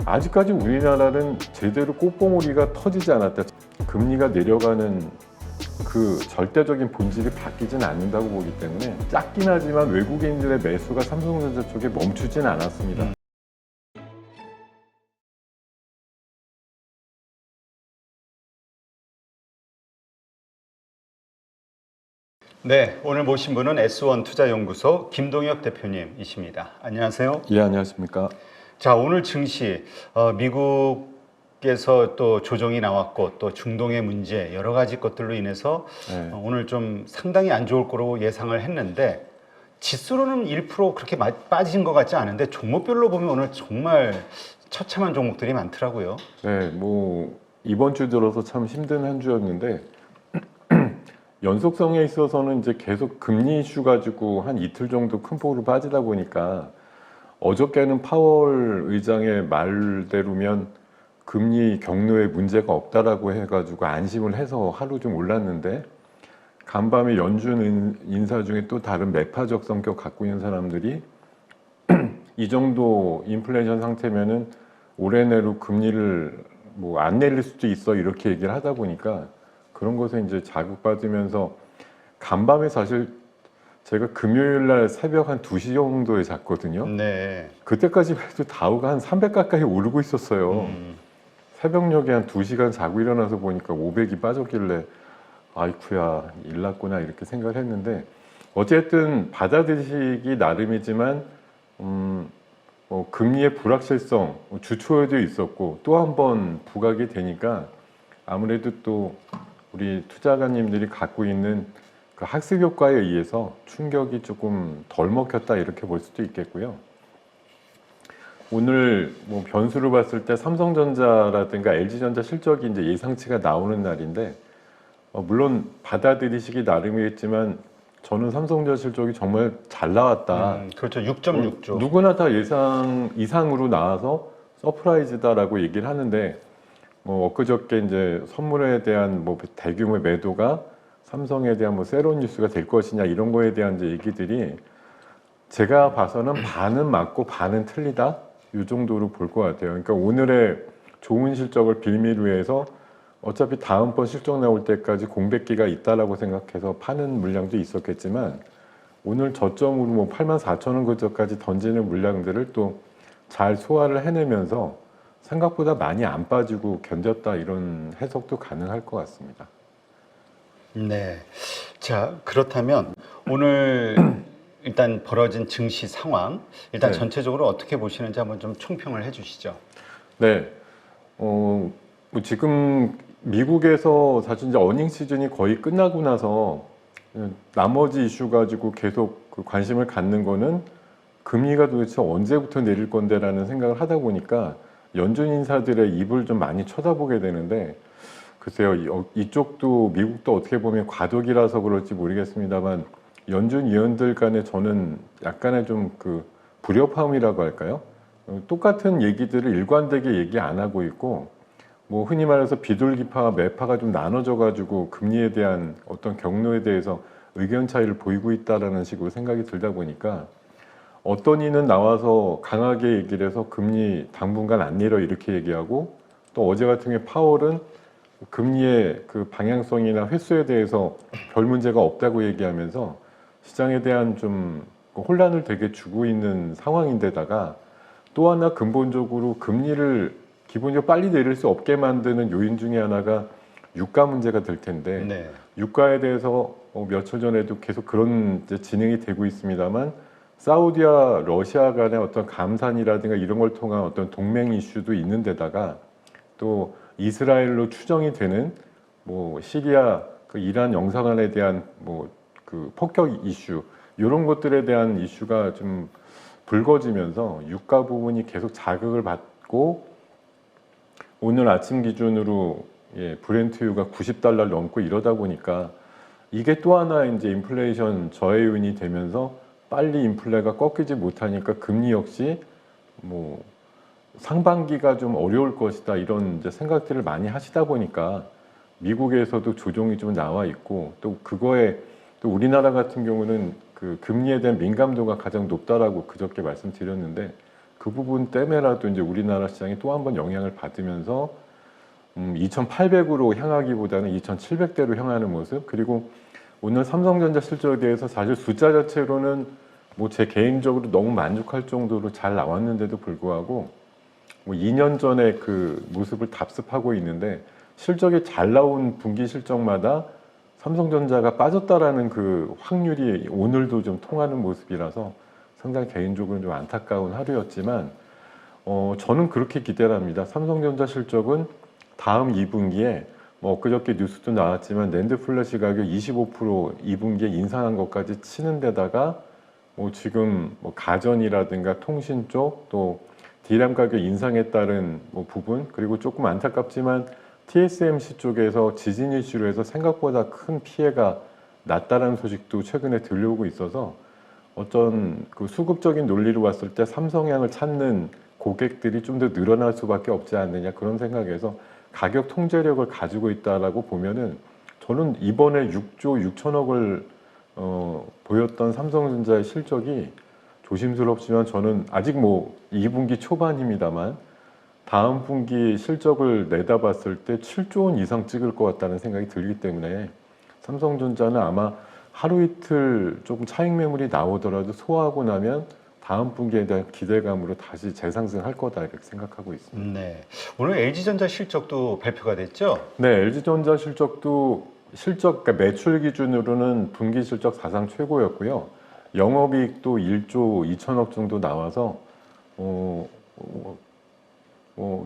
아직까지 우리나라는 제대로 꽃봉오리가 터지지 않았다. 금리가 내려가는 그 절대적인 본질이 바뀌진 않는다고 보기 때문에 작긴 하지만 외국인들의 매수가 삼성전자 쪽에 멈추진 않았습니다. 네, 오늘 모신 분은 S1 투자연구소 김동혁 대표님이십니다. 안녕하세요. 예, 안녕하십니까. 자, 오늘 증시 미국에서 또 조정이 나왔고 또 중동의 문제 여러 가지 것들로 인해서 네. 오늘 좀 상당히 안 좋을 거로 예상을 했는데 지수로는 1% 그렇게 빠진 것 같지 않은데 종목별로 보면 오늘 정말 처참한 종목들이 많더라고요. 네, 뭐 이번 주 들어서 참 힘든 한 주였는데 연속성에 있어서는 이제 계속 금리 이슈 가지고 한 이틀 정도 큰 폭으로 빠지다 보니까 어저께는 파월 의장의 말대로면 금리 경로에 문제가 없다라고 해가지고 안심을 해서 하루 좀 올랐는데 간밤에 연준 인사 중에 또 다른 매파적 성격 갖고 있는 사람들이 이 정도 인플레이션 상태면은 올해 내로 금리를 뭐 안 내릴 수도 있어 이렇게 얘기를 하다 보니까 그런 것에 이제 자극받으면서 간밤에 사실 제가 금요일 날 새벽 한 2시 정도에 잤거든요. 네. 그때까지 해도 다우가 한 300 가까이 오르고 있었어요. 새벽녘에 한 2시간 자고 일어나서 보니까 500이 빠졌길래 아이쿠야 일 났구나 이렇게 생각을 했는데 어쨌든 받아들이시기 나름이지만 금리의 불확실성 주초에도 있었고 또 한 번 부각이 되니까 아무래도 또 우리 투자가님들이 갖고 있는 그 학습 효과에 의해서 충격이 조금 덜 먹혔다 이렇게 볼 수도 있겠고요. 오늘 뭐 변수를 봤을 때 삼성전자라든가 LG전자 실적이 이제 예상치가 나오는 날인데 물론 받아들이시기 나름이겠지만 저는 삼성전자 실적이 정말 잘 나왔다. 그렇죠. 6.6조. 누구나 다 예상 이상으로 나와서 서프라이즈다라고 얘기를 하는데 엊그저께 이제 선물에 대한 뭐 대규모 매도가 삼성에 대한 뭐 새로운 뉴스가 될 것이냐 이런 거에 대한 이제 얘기들이 제가 봐서는 반은 맞고 반은 틀리다 이 정도로 볼 것 같아요. 그러니까 오늘의 좋은 실적을 빌미로 해서 어차피 다음번 실적 나올 때까지 공백기가 있다라고 생각해서 파는 물량도 있었겠지만 오늘 저점으로 뭐 84,000원 그저까지 던지는 물량들을 또 잘 소화를 해내면서 생각보다 많이 안 빠지고 견뎠다 이런 해석도 가능할 것 같습니다. 네. 자, 그렇다면 오늘 일단 벌어진 증시 상황 일단 네. 전체적으로 어떻게 보시는지 한번 좀 총평을 해주시죠. 네. 뭐 지금 미국에서 사실 이제 어닝 시즌이 거의 끝나고 나서 나머지 이슈 가지고 계속 그 관심을 갖는 거는 금리가 도대체 언제부터 내릴 건데라는 생각을 하다 보니까 연준 인사들의 입을 좀 많이 쳐다보게 되는데 글쎄요 이쪽도 미국도 어떻게 보면 과도기라서 그럴지 모르겠습니다만 연준 위원들 간에 저는 약간의 좀 그 불협화음이라고 할까요? 똑같은 얘기들을 일관되게 얘기 안 하고 있고 뭐 흔히 말해서 비둘기파와 매파가 좀 나눠져 가지고 금리에 대한 어떤 경로에 대해서 의견 차이를 보이고 있다라는 식으로 생각이 들다 보니까 어떤 이는 나와서 강하게 얘기를 해서 금리 당분간 안 내려 이렇게 얘기하고 또 어제 같은 경우에 파월은 금리의 그 방향성이나 횟수에 대해서 별 문제가 없다고 얘기하면서 시장에 대한 좀 혼란을 되게 주고 있는 상황인데다가 또 하나 근본적으로 금리를 기본적으로 빨리 내릴 수 없게 만드는 요인 중에 하나가 유가 문제가 될 텐데 네. 유가에 대해서 며칠 전에도 계속 그런 이제 진행이 되고 있습니다만 사우디와 러시아 간의 어떤 감산이라든가 이런 걸 통한 어떤 동맹 이슈도 있는 데다가 또 이스라엘로 추정이 되는 뭐 시리아 그 이란 영사관에 대한 뭐 그 폭격 이슈 이런 것들에 대한 이슈가 좀 불거지면서 유가 부분이 계속 자극을 받고 오늘 아침 기준으로 브렌트유가 $90 넘고 이러다 보니까 이게 또 하나 이제 인플레이션 저해 요인이 되면서 빨리 인플레가 꺾이지 못하니까 금리 역시 뭐 상반기가 좀 어려울 것이다 이런 이제 생각들을 많이 하시다 보니까 미국에서도 조정이 좀 나와 있고 또 그거에 또 우리나라 같은 경우는 그 금리에 대한 민감도가 가장 높다라고 그저께 말씀드렸는데 그 그 부분 때문에라도 이제 우리나라 시장이 또 한 번 영향을 받으면서 2,800으로 향하기보다는 2,700대로 향하는 모습. 그리고 오늘 삼성전자 실적에 대해서 사실 숫자 자체로는 뭐 제 개인적으로 너무 만족할 정도로 잘 나왔는데도 불구하고 뭐 2년 전에 그 모습을 답습하고 있는데 실적이 잘 나온 분기 실적마다 삼성전자가 빠졌다라는 그 확률이 오늘도 좀 통하는 모습이라서 상당히 개인적으로 좀 안타까운 하루였지만 저는 그렇게 기대를 합니다. 삼성전자 실적은 다음 2분기에 뭐 엊그저께 뉴스도 나왔지만 낸드 플래시 가격 25% 2분기에 인상한 것까지 치는 데다가 뭐 지금 뭐 가전이라든가 통신 쪽 또 D램 가격 인상에 따른 뭐 부분 그리고 조금 안타깝지만 TSMC 쪽에서 지진 이슈로 해서 생각보다 큰 피해가 났다는 소식도 최근에 들려오고 있어서 어떤 그 수급적인 논리로 봤을 때 삼성향을 찾는 고객들이 좀 더 늘어날 수밖에 없지 않느냐 그런 생각에서 가격 통제력을 가지고 있다라고 보면은 저는 이번에 6조 6천억을 보였던 삼성전자의 실적이 조심스럽지만 저는 아직 뭐 2분기 초반입니다만 다음 분기 실적을 내다봤을 때 7조 원 이상 찍을 것 같다는 생각이 들기 때문에 삼성전자는 아마 하루 이틀 조금 차익 매물이 나오더라도 소화하고 나면 다음 분기에 대한 기대감으로 다시 재상승할 거다 이렇게 생각하고 있습니다. 네. 오늘 LG전자 실적도 발표가 됐죠? 네, LG전자 실적도 그러니까 매출 기준으로는 분기 실적 사상 최고였고요. 영업이익도 1조 2천억 정도 나와서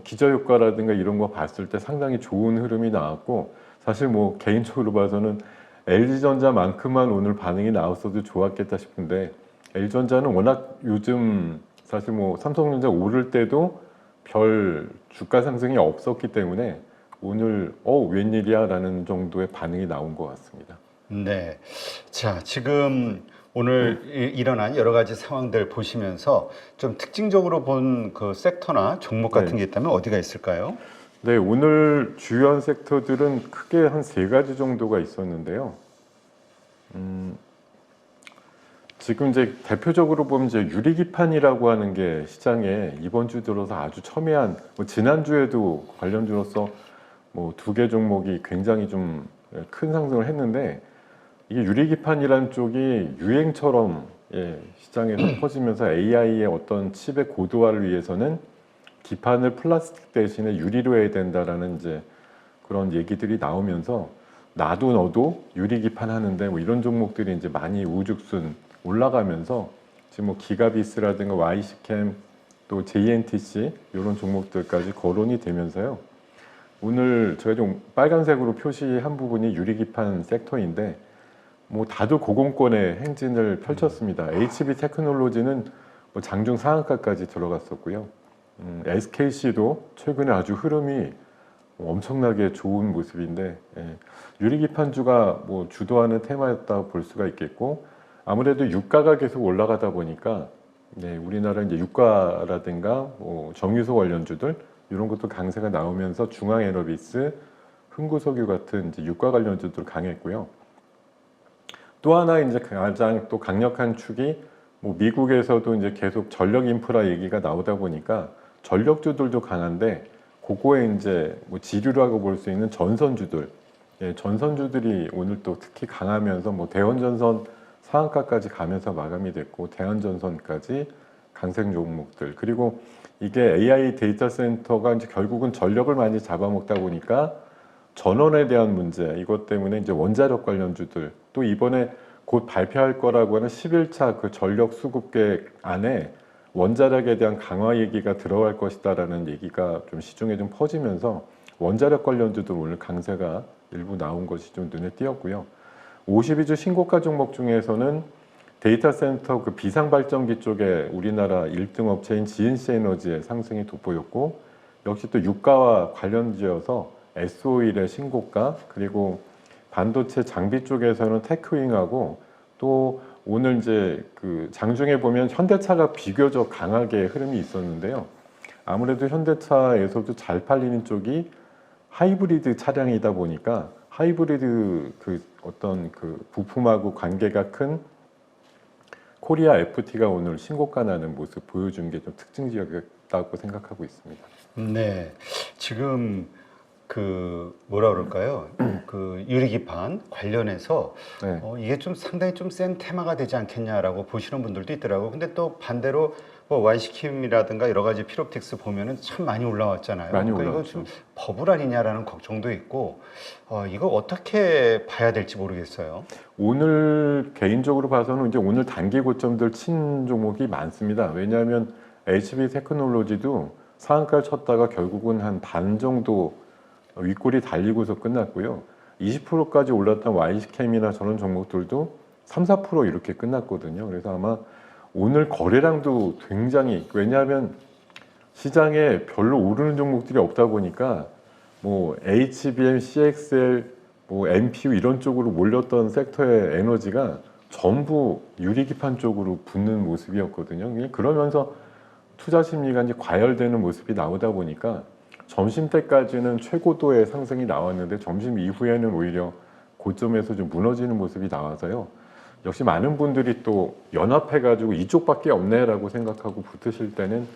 기저효과라든가 이런 거 봤을 때 상당히 좋은 흐름이 나왔고 사실 뭐 개인적으로 봐서는 LG전자만큼만 오늘 반응이 나왔어도 좋았겠다 싶은데 LG전자는 워낙 요즘 사실 뭐 삼성전자 오를 때도 별 주가 상승이 없었기 때문에 오늘 웬일이야 라는 정도의 반응이 나온 것 같습니다. 네. 자, 지금 오늘 일어난 여러 가지 상황들 보시면서 좀 특징적으로 본 그 섹터나 종목 같은 네. 게 있다면 어디가 있을까요? 네, 오늘 주요한 섹터들은 크게 한 세 가지 정도가 있었는데요. 지금 이제 대표적으로 보면 이제 유리기판이라고 하는 게 시장에 이번 주 들어서 아주 첨예한, 뭐 지난주에도 관련주로서 뭐 두 개 종목이 굉장히 좀 큰 상승을 했는데 이게 유리기판이라는 쪽이 유행처럼 시장에서 퍼지면서 AI의 어떤 칩의 고도화를 위해서는 기판을 플라스틱 대신에 유리로 해야 된다라는 이제 그런 얘기들이 나오면서 나도 너도 유리기판 하는데 뭐 이런 종목들이 이제 많이 우죽순 올라가면서 지금 뭐 기가비스라든가 YC캠 또 JNTC 이런 종목들까지 거론이 되면서요. 오늘 제가 좀 빨간색으로 표시한 부분이 유리기판 섹터인데 뭐 다들 고공권의 행진을 펼쳤습니다. HB 테크놀로지는 뭐 장중 상한가까지 들어갔었고요. SKC도 최근에 아주 흐름이 엄청나게 좋은 모습인데 유리기판주가 뭐 주도하는 테마였다고 볼 수가 있겠고 아무래도 유가가 계속 올라가다 보니까 우리나라 이제 유가라든가 뭐 정유소 관련주들 이런 것도 강세가 나오면서 중앙에너비스, 흥구석유 같은 이제 유가 관련주들 강했고요. 또 하나 이제 가장 또 강력한 축이 뭐 미국에서도 이제 계속 전력 인프라 얘기가 나오다 보니까 전력주들도 강한데 그거에 이제 뭐 지류라고 볼 수 있는 전선주들, 전선주들이 오늘 또 특히 강하면서 뭐 대원전선 상한가까지 가면서 마감이 됐고 대한전선까지 강세 종목들 그리고 이게 AI 데이터 센터가 이제 결국은 전력을 많이 잡아먹다 보니까 전원에 대한 문제 이것 때문에 이제 원자력 관련주들 또 이번에 곧 발표할 거라고 하는 11차 그 전력 수급 계획 안에 원자력에 대한 강화 얘기가 들어갈 것이다라는 얘기가 좀 시중에 좀 퍼지면서 원자력 관련주들 오늘 강세가 일부 나온 것이 좀 눈에 띄었고요. 52주 신고가 종목 중에서는 데이터 센터 그 비상발전기 쪽에 우리나라 1등 업체인 GNC 에너지의 상승이 돋보였고 역시 또 유가와 관련지어서 S-오일의 신고가 그리고 반도체 장비 쪽에서는 테크윙하고 또 오늘 이제 그 장중에 보면 현대차가 비교적 강하게 흐름이 있었는데요. 아무래도 현대차에서도 잘 팔리는 쪽이 하이브리드 차량이다 보니까 하이브리드 그 어떤 그 부품하고 관계가 큰 코리아 FT가 오늘 신고가 나는 모습 보여준 게 좀 특징적이었다고 생각하고 있습니다. 네, 지금 그 뭐라 그럴까요? 그 유리기판 관련해서 네. 이게 좀 상당히 좀 센 테마가 되지 않겠냐라고 보시는 분들도 있더라고요. 근데 또 반대로 뭐 와이시킴이라든가 여러 가지 필옵틱스 보면은 참 많이 올라왔잖아요. 많이 그러니까 이거 올라왔죠. 좀 버블 아니냐라는 걱정도 있고 이거 어떻게 봐야 될지 모르겠어요. 오늘 개인적으로 봐서는 이제 오늘 단기 고점들 친 종목이 많습니다. 왜냐하면 HB 테크놀로지도 상한가를 쳤다가 결국은 한 반 정도 윗골이 달리고서 끝났고요. 20%까지 올랐던 YC캠이나 저런 종목들도 3, 4% 이렇게 끝났거든요. 그래서 아마 오늘 거래량도 굉장히, 왜냐하면 시장에 별로 오르는 종목들이 없다 보니까 뭐 HBM, CXL, 뭐 MPU 이런 쪽으로 몰렸던 섹터의 에너지가 전부 유리기판 쪽으로 붙는 모습이었거든요. 그러면서 투자 심리가 이제 과열되는 모습이 나오다 보니까 점심 때까지는 최고도의 상승이 나왔는데 점심 이후에는 오히려 고점에서 좀 무너지는 모습이 나와서요. 역시 많은 분들이 또 연합해가지고 이쪽밖에 없네라고 생각하고 붙으실 때는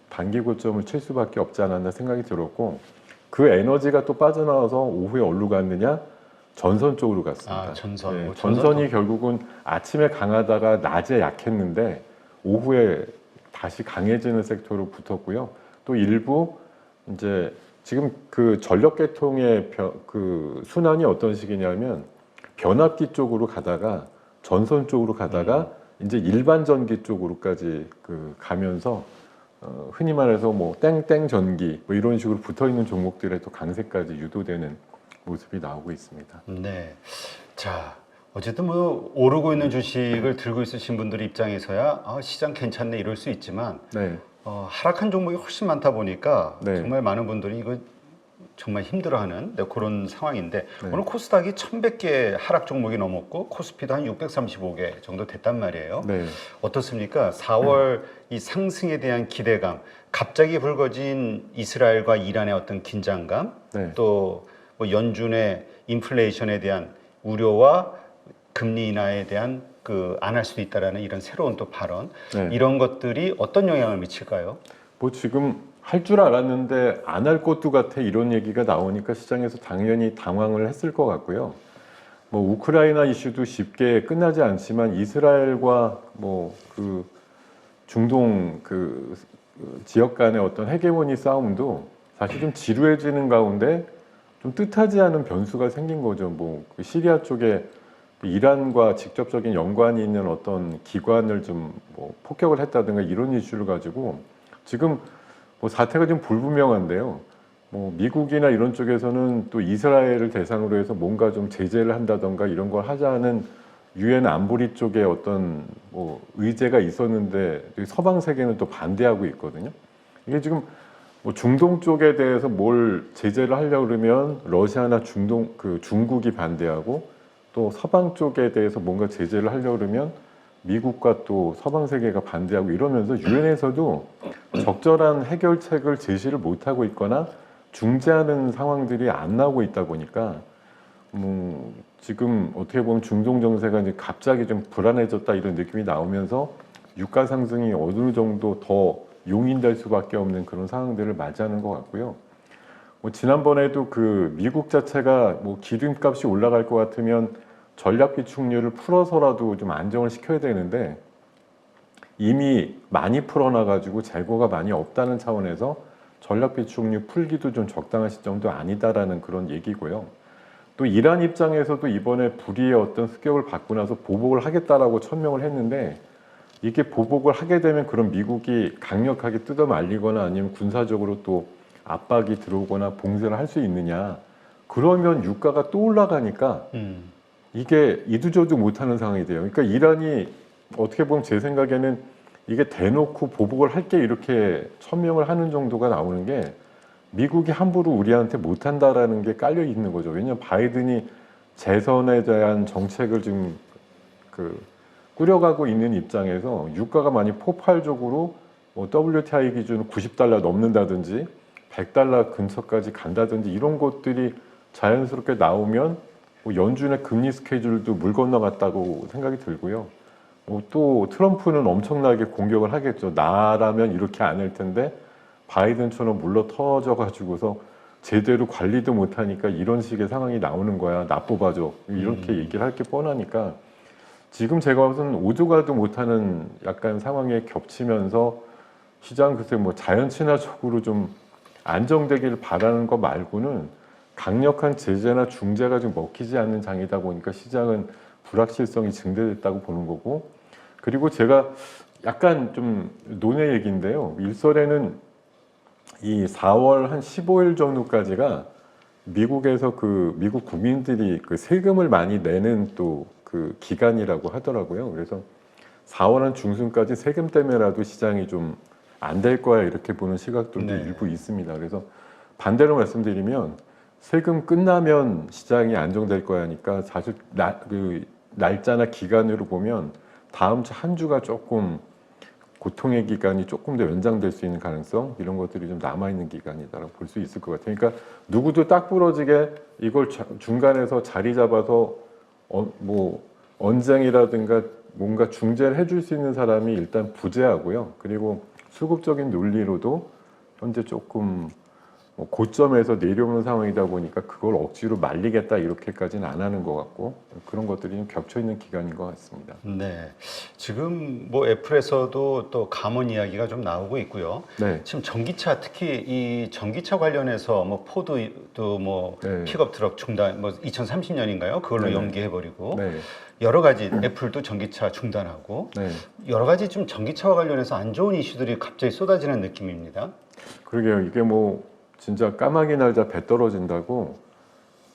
단기 고점을 칠 수밖에 없지 않았나 생각이 들었고, 그 에너지가 또 빠져나와서 오후에 어디로 갔느냐? 전선 쪽으로 갔습니다. 전선. 네, 뭐 전선이 결국은 아침에 강하다가 낮에 약했는데 오후에 다시 강해지는 섹터로 붙었고요. 또 일부 이제 지금 그 전력 계통의 그 순환이 어떤 식이냐면 변압기 쪽으로 가다가 전선 쪽으로 가다가 이제 일반 전기 쪽으로까지 그 가면서 흔히 말해서 뭐 땡땡 전기 뭐 이런 식으로 붙어 있는 종목들의 또 강세까지 유도되는 모습이 나오고 있습니다. 네. 자, 어쨌든 뭐 오르고 있는 주식을 들고 있으신 분들 입장에서야 시장 괜찮네 이럴 수 있지만 네, 하락한 종목이 훨씬 많다 보니까 네. 정말 많은 분들이 이거 정말 힘들어하는 그런 상황인데 네. 오늘 코스닥이 1,100개 하락 종목이 넘었고 코스피도 한 635개 정도 됐단 말이에요. 네. 어떻습니까? 4월 이 상승에 대한 기대감, 갑자기 불거진 이스라엘과 이란의 어떤 긴장감, 네. 또 뭐 연준의 인플레이션에 대한 우려와 금리 인하에 대한 그 안 할 수도 있다라는 이런 새로운 또 발언, 네. 이런 것들이 어떤 영향을 미칠까요? 뭐 지금 할 줄 알았는데 안 할 것도 같아 이런 얘기가 나오니까 시장에서 당연히 당황을 했을 것 같고요. 뭐 우크라이나 이슈도 쉽게 끝나지 않지만 이스라엘과 뭐 그 중동 그 지역 간의 어떤 헤게모니 싸움도 사실 좀 지루해지는 가운데 좀 뜻하지 않은 변수가 생긴 거죠. 뭐 그 시리아 쪽에 이란과 직접적인 연관이 있는 어떤 기관을 좀 뭐 폭격을 했다든가 이런 이슈를 가지고 지금 뭐 사태가 좀 불분명한데요. 뭐 미국이나 이런 쪽에서는 또 이스라엘을 대상으로 해서 뭔가 좀 제재를 한다던가 이런 걸 하자는 유엔 안보리 쪽에 어떤 뭐 의제가 있었는데 서방 세계는 또 반대하고 있거든요. 이게 지금 뭐 중동 쪽에 대해서 뭘 제재를 하려고 그러면 러시아나 중국이 반대하고 또 서방 쪽에 대해서 뭔가 제재를 하려고 그러면 미국과 또 서방 세계가 반대하고 이러면서 유엔에서도 적절한 해결책을 제시를 못하고 있거나 중재하는 상황들이 안 나오고 있다 보니까 지금 어떻게 보면 중동 정세가 이제 갑자기 좀 불안해졌다 이런 느낌이 나오면서 유가 상승이 어느 정도 더 용인될 수밖에 없는 그런 상황들을 맞이하는 것 같고요. 뭐 지난번에도 그 미국 자체가 뭐 기름값이 올라갈 것 같으면 전략 비축률을 풀어서라도 좀 안정을 시켜야 되는데 이미 많이 풀어놔가지고 재고가 많이 없다는 차원에서 전략 비축률 풀기도 좀 적당한 시점도 아니다라는 그런 얘기고요. 또 이란 입장에서도 이번에 불의의 어떤 습격을 받고 나서 보복을 하겠다라고 천명을 했는데 이게 보복을 하게 되면 그럼 미국이 강력하게 뜯어 말리거나 아니면 군사적으로 또 압박이 들어오거나 봉쇄를 할 수 있느냐. 그러면 유가가 또 올라가니까 이게 이두저두 못하는 상황이 돼요. 그러니까 이란이 어떻게 보면 제 생각에는 이게 대놓고 보복을 할게 이렇게 천명을 하는 정도가 나오는 게 미국이 함부로 우리한테 못한다라는 게 깔려 있는 거죠. 왜냐하면 바이든이 재선에 대한 정책을 지금 꾸려가고 있는 입장에서 유가가 많이 폭발적으로 뭐 WTI 기준 90달러 넘는다든지 100달러 근처까지 간다든지 이런 것들이 자연스럽게 나오면 뭐 연준의 금리 스케줄도 물 건너갔다고 생각이 들고요. 또 트럼프는 엄청나게 공격을 하겠죠. 나라면 이렇게 안 할 텐데 바이든처럼 물러 터져 가지고서 제대로 관리도 못하니까 이런 식의 상황이 나오는 거야. 나 뽑아줘. 이렇게 얘기를 할 게 뻔하니까 지금 제가 봐서는 오도 가도 못하는 약간 상황에 겹치면서 시장 글쎄 뭐 자연 친화적으로 좀 안정되기를 바라는 것 말고는 강력한 제재나 중재가 좀 먹히지 않는 장이다 보니까 시장은 불확실성이 증대됐다고 보는 거고, 그리고 제가 약간 좀 논의 얘기인데요. 일설에는 이 4월 한 15일 정도까지가 미국에서 그 미국 국민들이 그 세금을 많이 내는 또 그 기간이라고 하더라고요. 그래서 4월 한 중순까지 세금 때문에라도 시장이 좀 안 될 거야 이렇게 보는 시각들도 네. 일부 있습니다. 그래서 반대로 말씀드리면 세금 끝나면 시장이 안정될 거야 하니까 사실 그 날짜나 기간으로 보면 다음 주 한 주가 조금 고통의 기간이 조금 더 연장될 수 있는 가능성, 이런 것들이 좀 남아있는 기간이다라고 볼 수 있을 것 같아요. 그러니까 누구도 딱 부러지게 이걸 중간에서 자리 잡아서 뭐 언쟁이라든가 뭔가 중재를 해줄 수 있는 사람이 일단 부재하고요. 그리고 수급적인 논리로도 현재 조금 고점에서 내려오는 상황이다 보니까 그걸 억지로 말리겠다 이렇게까지는 안 하는 것 같고, 그런 것들이 좀 겹쳐 있는 기간인 것 같습니다. 네. 지금 뭐 애플에서도 또 감원 이야기가 좀 나오고 있고요. 네. 지금 전기차, 특히 이 전기차 관련해서 뭐 포드도 뭐 네. 픽업 트럭 중단, 뭐 2030년인가요? 그걸로 네네. 연기해버리고 네. 여러 가지, 애플도 전기차 중단하고 네. 여러 가지 좀 전기차와 관련해서 안 좋은 이슈들이 갑자기 쏟아지는 느낌입니다. 그러게요. 이게 뭐 진짜 까마귀 날자 배 떨어진다고,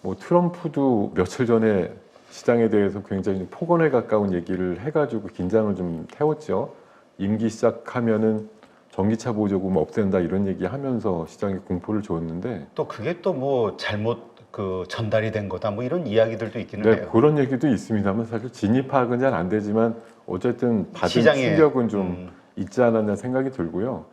뭐 트럼프도 며칠 전에 시장에 대해서 굉장히 좀 폭언에 가까운 얘기를 해가지고 긴장을 좀 태웠죠. 임기 시작하면은 전기차 보조금 없앤다 이런 얘기하면서 시장에 공포를 줬는데, 또 그게 또 뭐 잘못 그 전달이 된 거다 뭐 이런 이야기들도 있기는 네, 해요. 그런 얘기도 있습니다만 사실 진입 파악은 잘 안 되지만 어쨌든 받은 시장에, 충격은 좀 있지 않았나 생각이 들고요.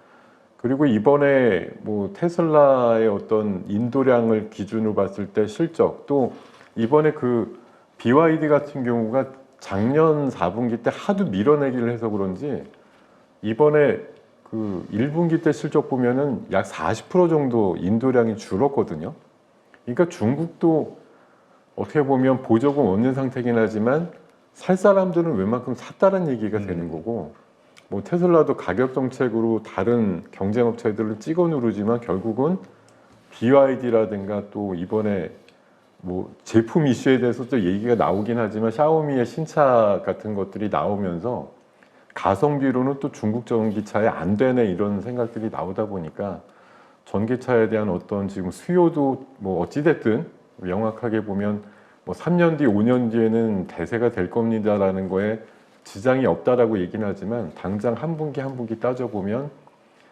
그리고 이번에 뭐 테슬라의 어떤 인도량을 기준으로 봤을 때 실적, 또 이번에 그 BYD 같은 경우가 작년 4분기 때 하도 밀어내기를 해서 그런지 이번에 그 1분기 때 실적 보면은 약 40% 정도 인도량이 줄었거든요. 그러니까 중국도 어떻게 보면 보조금 없는 상태긴 하지만 살 사람들은 웬만큼 샀다는 얘기가 되는 거고, 뭐 테슬라도 가격 정책으로 다른 경쟁 업체들을 찍어 누르지만 결국은 BYD라든가 또 이번에 뭐 제품 이슈에 대해서 또 얘기가 나오긴 하지만 샤오미의 신차 같은 것들이 나오면서 가성비로는 또 중국 전기차에 안 되네 이런 생각들이 나오다 보니까 전기차에 대한 어떤 지금 수요도 뭐 어찌됐든 명확하게 보면 뭐 3년 뒤, 5년 뒤에는 대세가 될 겁니다라는 거에 지장이 없다라고 얘기는 하지만 당장 한 분기 한 분기 따져보면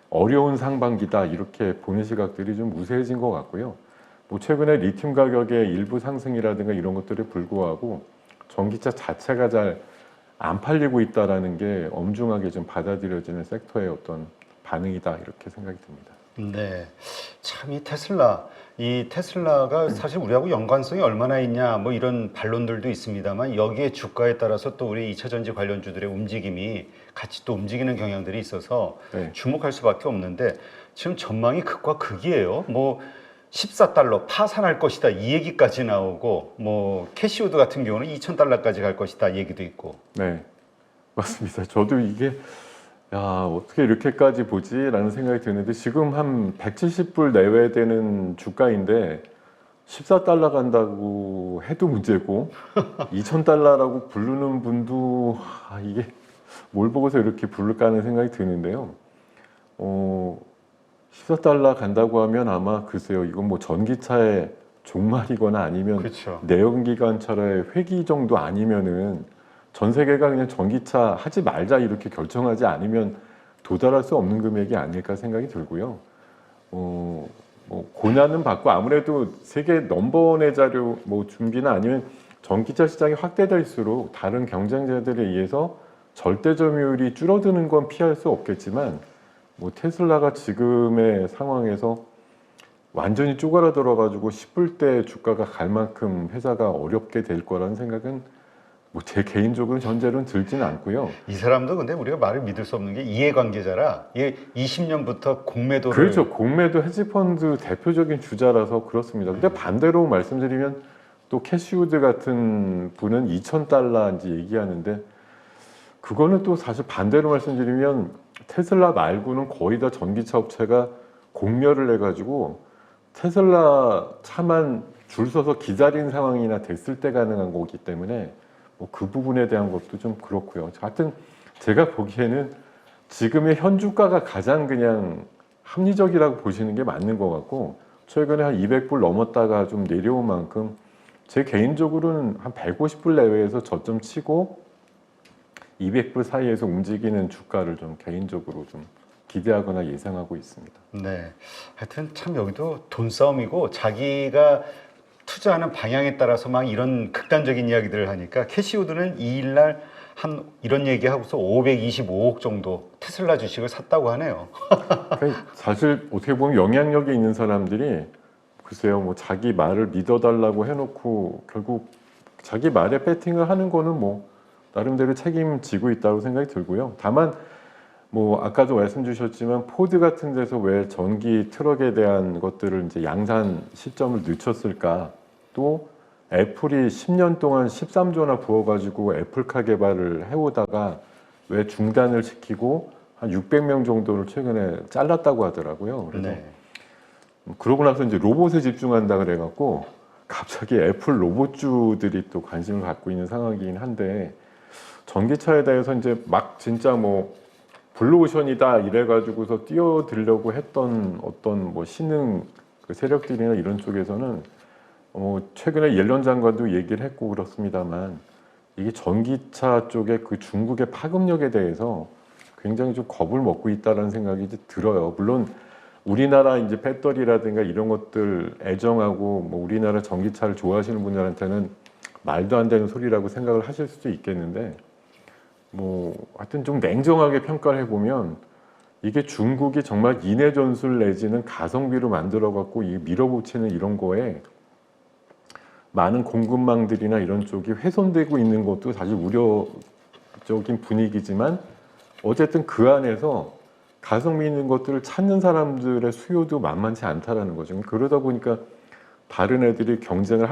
어려운 상반기다 이렇게 보는 시각들이 좀 우세해진 것 같고요. 뭐 최근에 리튬 가격의 일부 상승이라든가 이런 것들에 불구하고 전기차 자체가 잘 안 팔리고 있다라는 게 엄중하게 좀 받아들여지는 섹터의 어떤 반응이다 이렇게 생각이 듭니다. 네, 참 이 테슬라가 사실 우리하고 연관성이 얼마나 있냐 뭐 이런 반론들도 있습니다만 여기에 주가에 따라서 또 우리 2차 전지 관련주들의 움직임이 같이 또 움직이는 경향들이 있어서 네. 주목할 수밖에 없는데 지금 전망이 극과 극이에요. 뭐 14달러 파산할 것이다 이 얘기까지 나오고 뭐 캐시우드 같은 경우는 2,000달러까지 갈 것이다 얘기도 있고. 네, 맞습니다. 저도 이게 야 어떻게 이렇게까지 보지라는 생각이 드는데 지금 한 170불 내외 되는 주가인데 14달러 간다고 해도 문제고 2,000달러라고 부르는 분도 이게 뭘 보고서 이렇게 부를까 하는 생각이 드는데요. 14달러 간다고 하면 아마 글쎄요 이건 뭐 전기차의 종말이거나 아니면 그렇죠. 내연기관차의 회귀 정도 아니면은 전 세계가 그냥 전기차 하지 말자 이렇게 결정하지 않으면 도달할 수 없는 금액이 아닐까 생각이 들고요. 뭐 고난은 받고 아무래도 세계 넘버원의 자료 뭐 준비나 아니면 전기차 시장이 확대될수록 다른 경쟁자들에 의해서 절대 점유율이 줄어드는 건 피할 수 없겠지만 뭐 테슬라가 지금의 상황에서 완전히 쪼그라들어 가지고 10불대 주가가 갈 만큼 회사가 어렵게 될 거라는 생각은 뭐 제 개인적으로는 현재로는 들지는 않고요. 이 사람도 근데 우리가 말을 믿을 수 없는 게 이해관계자라 얘 20년부터 공매도를 그렇죠. 공매도 헤지펀드 대표적인 주자라서 그렇습니다. 근데 반대로 말씀드리면 또 캐시우드 같은 분은 2,000달러인지 얘기하는데 그거는 또 사실 반대로 말씀드리면 테슬라 말고는 거의 다 전기차 업체가 공멸을 해가지고 테슬라 차만 줄 서서 기다린 상황이나 됐을 때 가능한 거기 때문에 뭐 그 부분에 대한 것도 좀 그렇고요. 하여튼 제가 보기에는 지금의 현 주가가 가장 그냥 합리적이라고 보시는 게 맞는 것 같고 최근에 한 200불 넘었다가 좀 내려온 만큼 제 개인적으로는 한 150불 내외에서 저점 치고 200불 사이에서 움직이는 주가를 좀 개인적으로 좀 기대하거나 예상하고 있습니다. 네. 하여튼 참 여기도 돈 싸움이고 자기가 투자하는 방향에 따라서 막 이런 극단적인 이야기들을 하니까 캐시우드는 2일날 한 이런 얘기하고서 525억 정도 테슬라 주식을 샀다고 하네요. 그러니까 사실 어떻게 보면 영향력이 있는 사람들이 글쎄요, 뭐 자기 말을 믿어달라고 해놓고 결국 자기 말에 배팅을 하는 거는 뭐 나름대로 책임지고 있다고 생각이 들고요. 다만 뭐 아까도 말씀 주셨지만 포드 같은 데서 왜 전기 트럭에 대한 것들을 이제 양산 시점을 늦췄을까? 또 애플이 10년 동안 13조나 부어가지고 애플카 개발을 해오다가 왜 중단을 시키고 한 600명 정도를 최근에 잘랐다고 하더라고요. 그래서 네. 그러고 나서 이제 로봇에 집중한다 그래갖고 갑자기 애플 로봇주들이 또 관심을 갖고 있는 상황이긴 한데 전기차에 대해서 이제 막 진짜 뭐 블루오션이다 이래가지고서 뛰어들려고 했던 어떤 뭐 신흥 그 세력들이나 이런 쪽에서는 최근에 옐런 장관도 얘기를 했고 그렇습니다만 이게 전기차 쪽에 그 중국의 파급력에 대해서 굉장히 좀 겁을 먹고 있다는 생각이 이제 들어요. 물론 우리나라 이제 배터리라든가 이런 것들 애정하고 뭐 우리나라 전기차를 좋아하시는 분들한테는 말도 안 되는 소리라고 생각을 하실 수도 있겠는데 뭐 하여튼 좀 냉정하게 평가를 해보면 이게 중국이 정말 인해 전술 내지는 가성비로 만들어 갖고 이 밀어붙이는 이런 거에 많은 공급망들이나 이런 쪽이 훼손되고 있는 것도 사실 우려적인 분위기지만 어쨌든 그 안에서 가성비 있는 것들을 찾는 사람들의 수요도 만만치 않다라는 거죠. 그러다 보니까 다른 애들이 경쟁을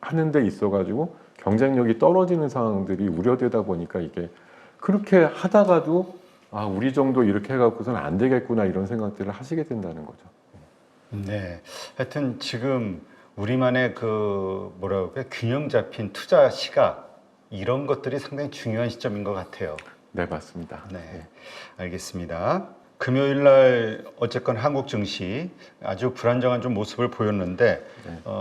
하는 데 있어 가지고 경쟁력이 떨어지는 상황들이 우려되다 보니까 이게 그렇게 하다가도 아, 우리 정도 이렇게 해갖고서는 안 되겠구나 이런 생각들을 하시게 된다는 거죠. 네. 하여튼 지금 우리만의 그 뭐라고 할까요? 균형 잡힌 투자 시각 이런 것들이 상당히 중요한 시점인 것 같아요. 네, 맞습니다. 네. 알겠습니다. 금요일 날 어쨌건 한국 증시 아주 불안정한 좀 모습을 보였는데 네.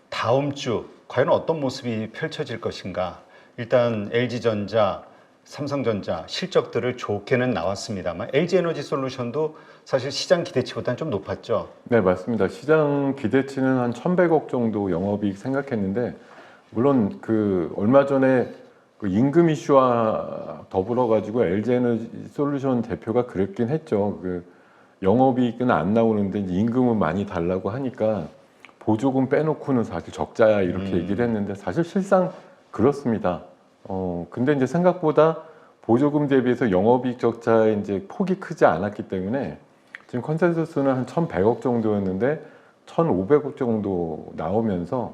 다음 주 과연 어떤 모습이 펼쳐질 것인가? 일단 LG전자, 삼성전자 실적들을 좋게는 나왔습니다만 LG에너지솔루션도 사실 시장 기대치보다는 좀 높았죠. 네, 맞습니다. 시장 기대치는 한 1,100억 정도 영업이익 생각했는데 물론 그 얼마 전에 그 임금 이슈와 더불어 가지고 LG에너지솔루션 대표가 그랬긴 했죠. 그 영업이익은 안 나오는데 이제 임금은 많이 달라고 하니까 보조금 빼놓고는 사실 적자야 이렇게 얘기를 했는데 사실 실상 그렇습니다. 근데 이제 생각보다 보조금 대비해서 영업이익 적자의 이제 폭이 크지 않았기 때문에 지금 컨센서스는 한 1,100억 정도였는데 1,500억 정도 나오면서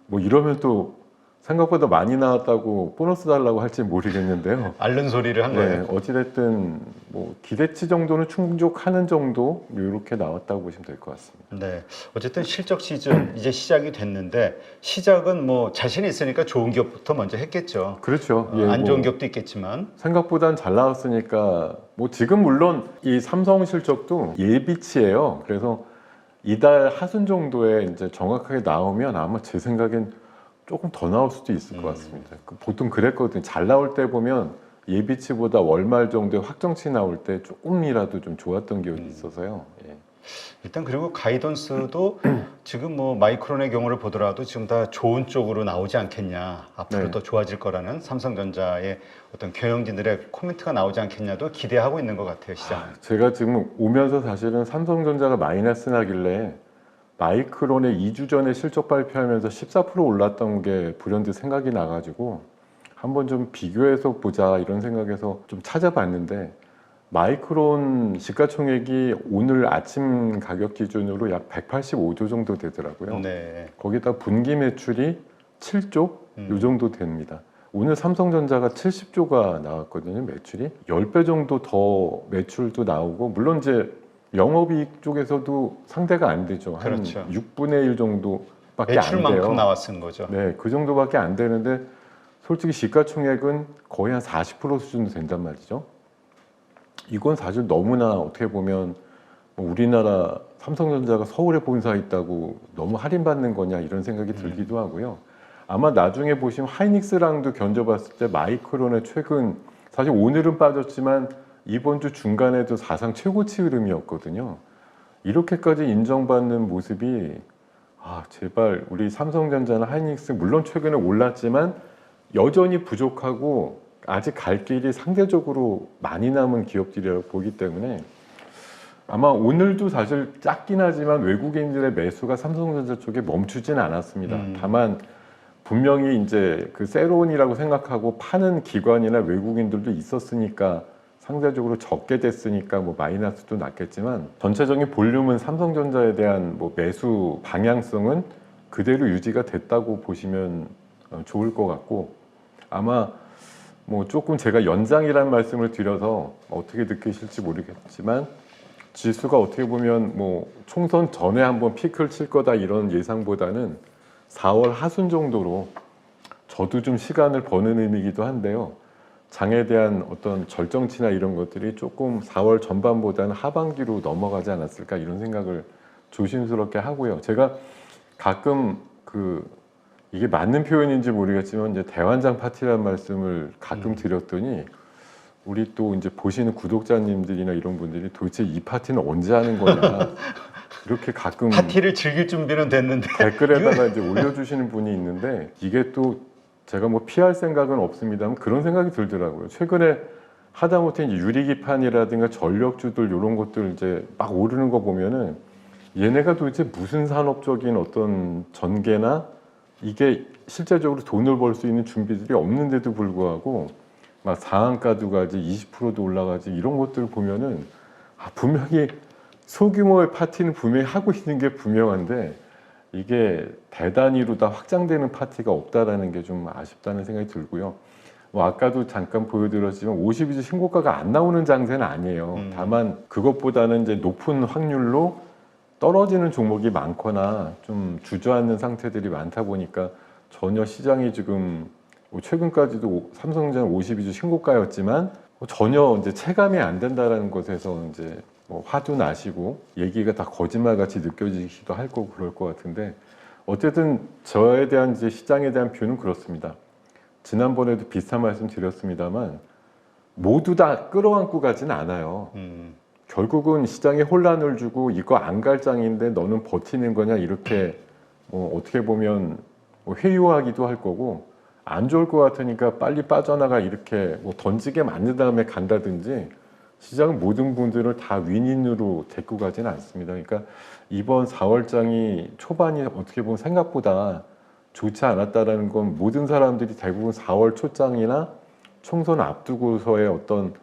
뭐 이러면 또 생각보다 많이 나왔다고 보너스 달라고 할지 모르겠는데요. 앓는 소리를 한 거예요. 네, 어찌됐든 뭐 기대치 정도는 충족하는 정도 이렇게 나왔다고 보시면 될 것 같습니다. 네. 어쨌든 실적 시즌 이제 시작이 됐는데 시작은 뭐 자신이 있으니까 좋은 기업부터 먼저 했겠죠. 그렇죠. 안 좋은 뭐 기업도 있겠지만. 생각보단 잘 나왔으니까 뭐 지금 물론 이 삼성 실적도 예비치예요. 그래서 이달 하순 정도에 이제 정확하게 나오면 아마 제 생각엔 조금 더 나올 수도 있을 것 같습니다. 보통 그랬거든요. 잘 나올 때 보면 예비치보다 월말 정도의 확정치 나올 때 조금이라도 좀 좋았던 기억이 있어서요. 예. 일단 그리고 가이던스도 지금 뭐 마이크론의 경우를 보더라도 지금 다 좋은 쪽으로 나오지 않겠냐. 앞으로 네. 더 좋아질 거라는 삼성전자의 어떤 경영진들의 코멘트가 나오지 않겠냐도 기대하고 있는 것 같아요, 시장은. 제가 지금 오면서 사실은 삼성전자가 마이너스 나길래 마이크론의 2주 전에 실적 발표하면서 14% 올랐던 게 불현듯 생각이 나가지고 한번 좀 비교해서 보자 이런 생각에서 좀 찾아봤는데 마이크론 시가총액이 오늘 아침 가격 기준으로 약 185조 정도 되더라고요. 네. 거기다 분기 매출이 7조 요 정도 됩니다. 오늘 삼성전자가 70조가 나왔거든요. 매출이 10배 정도 더 매출도 나오고 물론 이제 영업이익 쪽에서도 상대가 안 되죠. 한 그렇죠. 6분의 1 정도밖에 안 돼요. 매출만큼 나왔은 거죠. 네, 그 정도밖에 안 되는데 솔직히 시가총액은 거의 한 40% 수준도 된단 말이죠. 이건 사실 너무나 어떻게 보면 뭐 우리나라 삼성전자가 서울에 본사 있다고 너무 할인받는 거냐 이런 생각이 들기도 하고요. 아마 나중에 보시면 하이닉스랑도 견져봤을 때 마이크론의 최근 사실 오늘은 빠졌지만 이번 주 중간에도 사상 최고치 흐름이었거든요. 이렇게까지 인정받는 모습이 제발 우리 삼성전자나 하이닉스 물론 최근에 올랐지만 여전히 부족하고 아직 갈 길이 상대적으로 많이 남은 기업들이라고 보기 때문에 아마 오늘도 사실 작긴 하지만 외국인들의 매수가 삼성전자 쪽에 멈추진 않았습니다. 다만 분명히 이제 그 세론이라고 생각하고 파는 기관이나 외국인들도 있었으니까 상대적으로 적게 됐으니까 뭐 마이너스도 났겠지만 전체적인 볼륨은 삼성전자에 대한 뭐 매수 방향성은 그대로 유지가 됐다고 보시면 좋을 것 같고 아마 뭐 조금 제가 연장이라는 말씀을 드려서 어떻게 느끼실지 모르겠지만 지수가 어떻게 보면 뭐 총선 전에 한번 피크를 칠 거다 이런 예상보다는 4월 하순 정도로 저도 좀 시간을 버는 의미이기도 한데요. 장에 대한 어떤 절정치나 이런 것들이 조금 4월 전반보다는 하반기로 넘어가지 않았을까 이런 생각을 조심스럽게 하고요. 제가 가끔 이게 맞는 표현인지 모르겠지만 이제 대환장 파티라는 말씀을 가끔 드렸더니 우리 또 이제 보시는 구독자님들이나 이런 분들이 도대체 이 파티는 언제 하는 거냐 이렇게 가끔 파티를 즐길 준비는 됐는데 댓글에다가 이제 올려주시는 분이 있는데 이게 또 제가 뭐 피할 생각은 없습니다만 그런 생각이 들더라고요. 최근에 하다못해 이제 유리기판이라든가 전력주들 이런 것들 이제 막 오르는 거 보면은 얘네가 도대체 무슨 산업적인 어떤 전개나 이게 실제적으로 돈을 벌 수 있는 준비들이 없는데도 불구하고 막 상한가도 가지 20%도 올라가지 이런 것들을 보면은 분명히 소규모의 파티는 분명히 하고 있는 게 분명한데 이게 대단위로 다 확장되는 파티가 없다라는 게 좀 아쉽다는 생각이 들고요. 뭐 아까도 잠깐 보여드렸지만 52주 신고가가 안 나오는 장세는 아니에요. 다만 그것보다는 이제 높은 확률로 떨어지는 종목이 많거나 좀 주저앉는 상태들이 많다 보니까 전혀 시장이 지금 뭐 최근까지도 삼성전자 52주 신고가였지만 전혀 이제 체감이 안 된다라는 것에서 이제 뭐 화도 나시고 얘기가 다 거짓말같이 느껴지기도 할 거고 그럴 것 같은데 어쨌든 저에 대한 이제 시장에 대한 뷰는 그렇습니다. 지난번에도 비슷한 말씀 드렸습니다만 모두 다 끌어안고 가진 않아요. 결국은 시장에 혼란을 주고 이거 안 갈 장인데 너는 버티는 거냐 이렇게 뭐 어떻게 보면 뭐 회유하기도 할 거고 안 좋을 것 같으니까 빨리 빠져나가 이렇게 뭐 던지게 만든 다음에 간다든지 시장은 모든 분들을 다 윈윈으로 데리고 가지는 않습니다. 그러니까 이번 4월장이 초반이 어떻게 보면 생각보다 좋지 않았다라는 건 모든 사람들이 대부분 4월 초장이나 총선 앞두고서의 어떤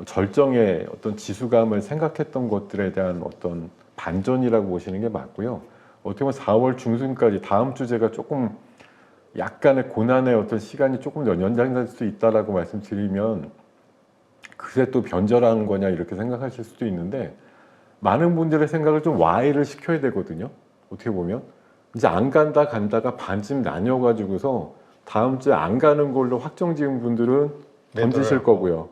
절정의 어떤 지수감을 생각했던 것들에 대한 어떤 반전이라고 보시는 게 맞고요. 어떻게 보면 4월 중순까지 다음 주 제가 조금 약간의 고난의 어떤 시간이 조금 더 연장될 수 있다라고 말씀드리면 그새 또 변절하는 거냐 이렇게 생각하실 수도 있는데 많은 분들의 생각을 좀 와해를 시켜야 되거든요. 어떻게 보면 이제 안 간다 간다가 반쯤 나뉘어가지고서 다음 주에 안 가는 걸로 확정 지은 분들은 던지실 거고요.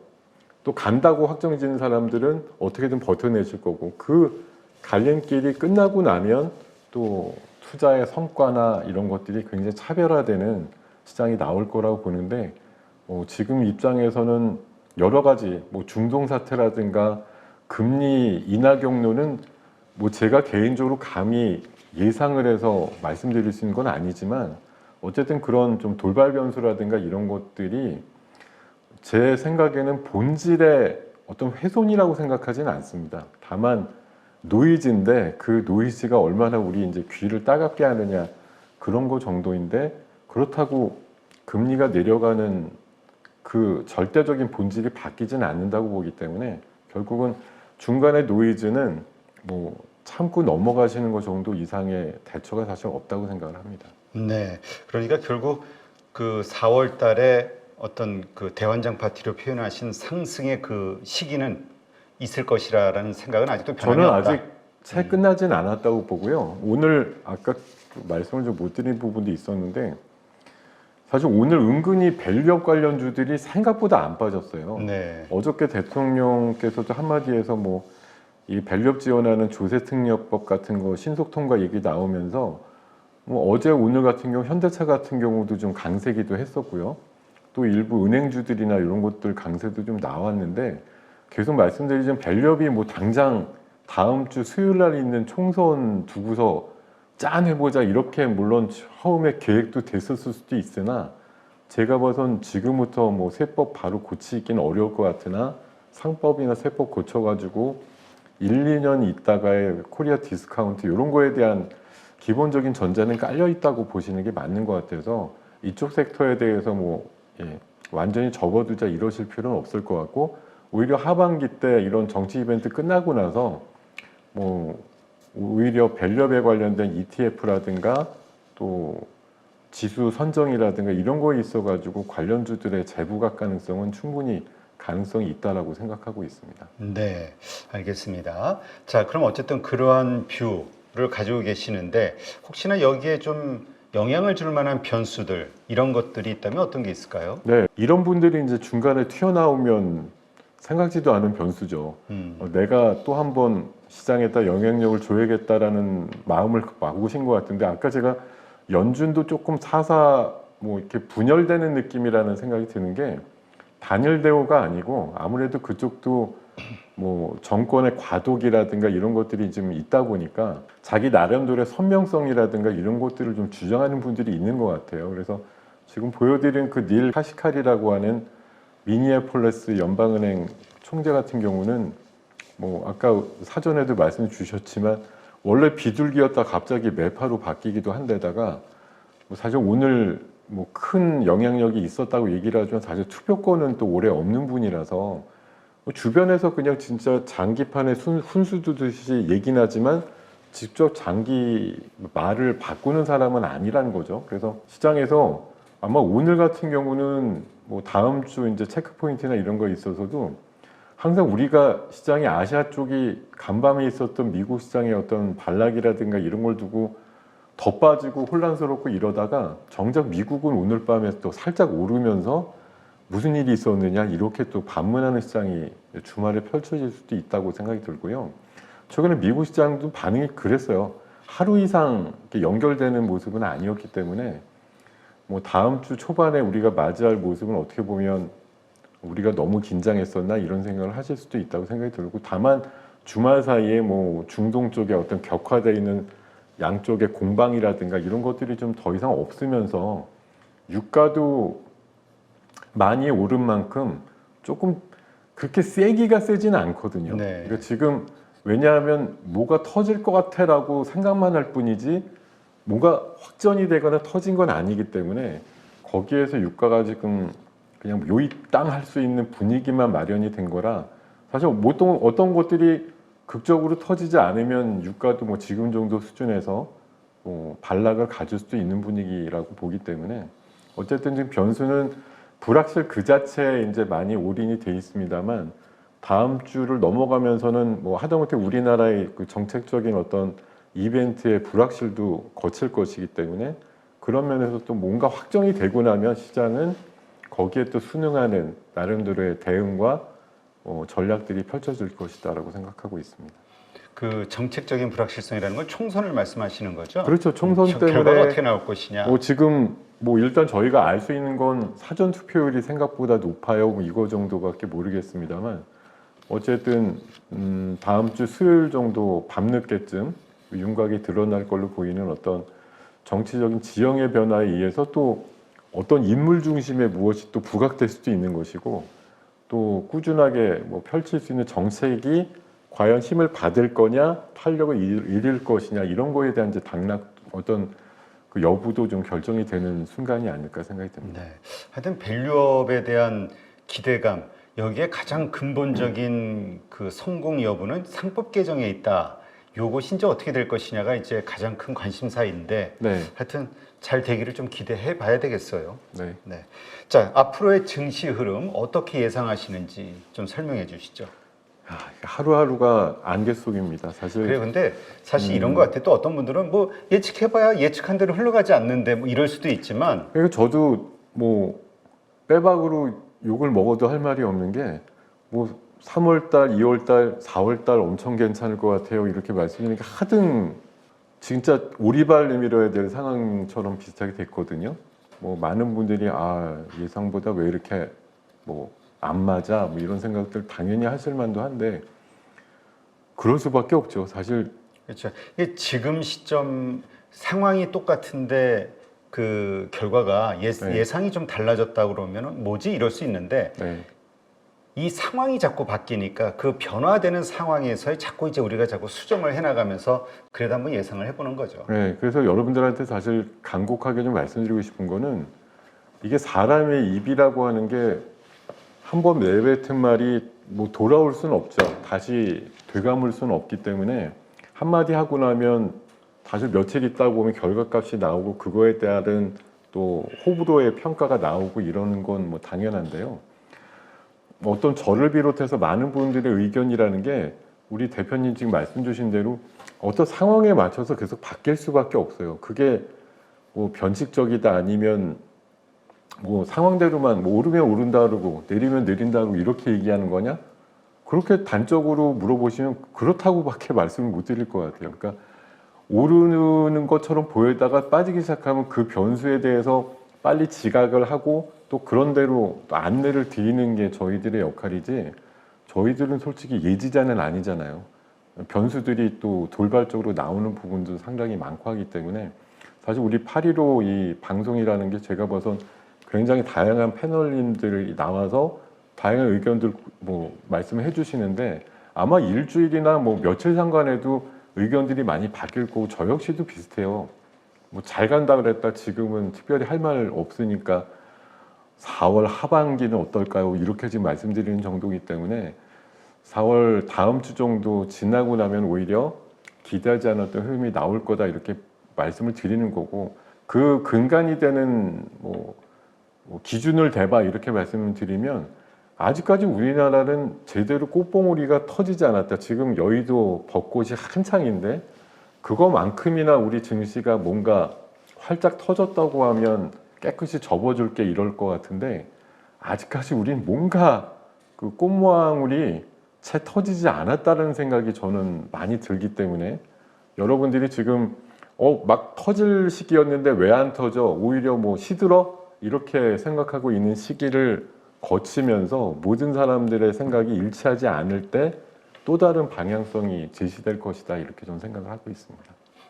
또 간다고 확정 지은 사람들은 어떻게든 버텨내실 거고 그 갈림길이 끝나고 나면 또 투자의 성과나 이런 것들이 굉장히 차별화되는 시장이 나올 거라고 보는데 지금 입장에서는 여러 가지 뭐 중동 사태라든가 금리 인하 경로는 뭐 제가 개인적으로 감히 예상을 해서 말씀드릴 수 있는 건 아니지만 어쨌든 그런 좀 돌발 변수라든가 이런 것들이 제 생각에는 본질의 어떤 훼손이라고 생각하지는 않습니다. 다만 노이즈인데 그 노이즈가 얼마나 우리 이제 귀를 따갑게 하느냐 그런 거 정도인데 그렇다고 금리가 내려가는 그 절대적인 본질이 바뀌지는 않는다고 보기 때문에 결국은 중간의 노이즈는 뭐 참고 넘어가시는 것 정도 이상의 대처가 사실 없다고 생각을 합니다. 네. 그러니까 결국 그 4월 달에 어떤 그 대환장 파티로 표현하신 상승의 그 시기는 있을 것이라는 생각은 아직도 변함이 저는 없다. 아직 채 끝나진 않았다고 보고요. 오늘 아까 말씀을 좀 못 드린 부분도 있었는데 사실 오늘 은근히 밸류업 관련주들이 생각보다 안 빠졌어요. 네. 어저께 대통령께서도 한마디에서 뭐 이 밸류업 지원하는 조세특례법 같은 거 신속 통과 얘기 나오면서 뭐 어제 오늘 같은 경우 현대차 같은 경우도 좀 강세기도 했었고요. 또 일부 은행주들이나 이런 것들 강세도 좀 나왔는데 계속 말씀드리지만 밸류업이 뭐 당장 다음 주 수요일 날 있는 총선 두고서 짠 해보자 이렇게 물론 처음에 계획도 됐었을 수도 있으나 제가 봐선 지금부터 뭐 세법 바로 고치기는 어려울 것 같으나 상법이나 세법 고쳐가지고 1, 2년 있다가의 코리아 디스카운트 이런 거에 대한 기본적인 전제는 깔려 있다고 보시는 게 맞는 것 같아서 이쪽 섹터에 대해서 뭐 완전히 접어두자 이러실 필요는 없을 것 같고 오히려 하반기 때 이런 정치 이벤트 끝나고 나서 뭐 오히려 밸류업에 관련된 ETF라든가 또 지수 선정이라든가 이런 거에 있어가지고 관련주들의 재부각 가능성은 충분히 가능성이 있다라고 생각하고 있습니다. 네, 알겠습니다. 자, 그럼 어쨌든 그러한 뷰를 가지고 계시는데 혹시나 여기에 좀 영향을 줄 만한 변수들 이런 것들이 있다면 어떤 게 있을까요? 네, 이런 분들이 이제 중간에 튀어나오면 생각지도 않은 변수죠. 내가 또 한 번 시장에다 영향력을 줘야겠다라는 마음을 먹으신 것 같은데 아까 제가 연준도 조금 사사 뭐 이렇게 분열되는 느낌이라는 생각이 드는 게 단일 대우가 아니고 아무래도 그쪽도 뭐 정권의 과도기라든가 이런 것들이 좀 있다 보니까 자기 나름대로의 선명성이라든가 이런 것들을 좀 주장하는 분들이 있는 것 같아요. 그래서 지금 보여드린 그 닐 카시칼이라고 하는 미니애폴리스 연방은행 총재 같은 경우는 뭐 아까 사전에도 말씀 주셨지만 원래 비둘기였다 갑자기 매파로 바뀌기도 한데다가 뭐 사실 오늘 뭐 큰 영향력이 있었다고 얘기를 하지만 사실 투표권은 또 오래 없는 분이라서 뭐 주변에서 그냥 진짜 장기판에 훈수 두듯이 얘기는 하지만 직접 장기 말을 바꾸는 사람은 아니라는 거죠. 그래서 시장에서 아마 오늘 같은 경우는 뭐 다음 주 이제 체크 포인트나 이런 거 있어서도 항상 우리가 시장이 아시아 쪽이 간밤에 있었던 미국 시장의 어떤 반락이라든가 이런 걸 두고 더 빠지고 혼란스럽고 이러다가 정작 미국은 오늘 밤에 또 살짝 오르면서 무슨 일이 있었느냐 이렇게 또 반문하는 시장이 주말에 펼쳐질 수도 있다고 생각이 들고요. 최근에 미국 시장도 반응이 그랬어요. 하루 이상 이렇게 연결되는 모습은 아니었기 때문에 뭐 다음 주 초반에 우리가 맞이할 모습은 어떻게 보면 우리가 너무 긴장했었나 이런 생각을 하실 수도 있다고 생각이 들고 다만 주말 사이에 뭐 중동 쪽에 어떤 격화되어 있는 양쪽의 공방이라든가 이런 것들이 좀 더 이상 없으면서 유가도 많이 오른 만큼 조금 그렇게 세기가 세지는 않거든요. 네. 그러니까 지금 왜냐하면 뭐가 터질 것 같아라고 생각만 할 뿐이지 뭐가 확전이 되거나 터진 건 아니기 때문에 거기에서 유가가 지금 그냥 요입당 할 수 있는 분위기만 마련이 된 거라 사실 보통 어떤 것들이 극적으로 터지지 않으면 유가도 뭐 지금 정도 수준에서 반락을 가질 수도 있는 분위기라고 보기 때문에 어쨌든 지금 변수는 불확실 그 자체에 이제 많이 올인이 돼 있습니다만 다음 주를 넘어가면서는 뭐 하다못해 우리나라의 그 정책적인 어떤 이벤트의 불확실도 거칠 것이기 때문에 그런 면에서 또 뭔가 확정이 되고 나면 시장은 거기에 또 순응하는 나름대로의 대응과 전략들이 펼쳐질 것이다라고 생각하고 있습니다. 그 정책적인 불확실성이라는 건 총선을 말씀하시는 거죠? 그렇죠. 총선 때문에 결과가 어떻게 나올 것이냐. 지금 뭐 일단 저희가 알 수 있는 건 사전 투표율이 생각보다 높아요. 뭐 이거 정도밖에 모르겠습니다만 어쨌든 다음 주 수요일 정도 밤늦게쯤 윤곽이 드러날 걸로 보이는 어떤 정치적인 지형의 변화에 의해서 또 어떤 인물 중심의 무엇이 또 부각될 수도 있는 것이고 또 꾸준하게 뭐 펼칠 수 있는 정책이 과연 힘을 받을 거냐, 탄력을 잃을 것이냐 이런 거에 대한 이제 당락 어떤 그 여부도 좀 결정이 되는 순간이 아닐까 생각이 듭니다. 네. 하여튼 밸류업에 대한 기대감 여기에 가장 근본적인 그 성공 여부는 상법 개정에 있다. 요거 진짜 어떻게 될 것이냐가 이제 가장 큰 관심사인데 네, 하여튼 잘 되기를 좀 기대해 봐야 되겠어요. 네. 네. 자, 앞으로의 증시 흐름 어떻게 예상하시는지 좀 설명해 주시죠. 하루하루가 안개 속입니다. 사실 그래요. 근데 사실 이런 것 같아요. 또 어떤 분들은 뭐 예측해봐야 예측한 대로 흘러가지 않는데 뭐 이럴 수도 있지만 그러니까 저도 뭐 빼박으로 욕을 먹어도 할 말이 없는 게 뭐 3월달, 2월달, 4월달 엄청 괜찮을 것 같아요 이렇게 말씀드리니까 하등 진짜 오리발 내밀어야 될 상황처럼 비슷하게 됐거든요. 뭐 많은 분들이 예상보다 왜 이렇게 뭐 안 맞아 뭐 이런 생각들 당연히 하실 만도 한데 그럴 수밖에 없죠. 사실 그렇죠. 이게 지금 시점 상황이 똑같은데 그 결과가 네. 예상이 좀 달라졌다 그러면은 뭐지 이럴 수 있는데 네. 이 상황이 자꾸 바뀌니까 그 변화되는 상황에서 자꾸 이제 우리가 자꾸 수정을 해나가면서 그래도 한번 예상을 해보는 거죠. 네, 그래서 여러분들한테 사실 간곡하게 좀 말씀드리고 싶은 거는 이게 사람의 입이라고 하는 게 한 번 내뱉은 말이 뭐 돌아올 수는 없죠. 다시 되감을 수는 없기 때문에 한마디 하고 나면 다시 며칠 있다 보면 결과값이 나오고 그거에 따른 또 호불호의 평가가 나오고 이러는 건 뭐 당연한데요. 어떤 저를 비롯해서 많은 분들의 의견이라는 게 우리 대표님 지금 말씀 주신 대로 어떤 상황에 맞춰서 계속 바뀔 수밖에 없어요. 그게 뭐 변칙적이다 아니면 뭐 상황대로만 뭐 오르면 오른다 그러고 내리면 내린다 그러고 이렇게 얘기하는 거냐? 그렇게 단적으로 물어보시면 그렇다고밖에 말씀을 못 드릴 것 같아요. 그러니까 오르는 것처럼 보이다가 빠지기 시작하면 그 변수에 대해서 빨리 지각을 하고 또 그런 대로 또 안내를 드리는 게 저희들의 역할이지 저희들은 솔직히 예지자는 아니잖아요. 변수들이 또 돌발적으로 나오는 부분도 상당히 많고 하기 때문에 사실 우리 8.15 이 방송이라는 게 제가 봐선 굉장히 다양한 패널님들이 나와서 다양한 의견들 뭐 말씀을 해주시는데 아마 일주일이나 뭐 며칠 상관에도 의견들이 많이 바뀔 거고 저 역시도 비슷해요. 뭐 잘 간다 그랬다 지금은 특별히 할 말 없으니까 4월 하반기는 어떨까요? 이렇게 지금 말씀드리는 정도이기 때문에 4월 다음 주 정도 지나고 나면 오히려 기대하지 않았던 흐름이 나올 거다 이렇게 말씀을 드리는 거고 그 근간이 되는 뭐 기준을 대봐 이렇게 말씀을 드리면 아직까지 우리나라는 제대로 꽃봉오리가 터지지 않았다. 지금 여의도 벚꽃이 한창인데 그거만큼이나 우리 증시가 뭔가 활짝 터졌다고 하면 깨끗이 접어줄게 이럴 것 같은데 아직까지 우린 뭔가 그 꽃모양울이 채 터지지 않았다는 생각이 저는 많이 들기 때문에 여러분들이 지금 막 터질 시기였는데 왜 안 터져? 오히려 뭐 시들어? 이렇게 생각하고 있는 시기를 거치면서 모든 사람들의 생각이 일치하지 않을 때 또 다른 방향성이 제시될 것이다 이렇게 저는 생각을 하고 있습니다.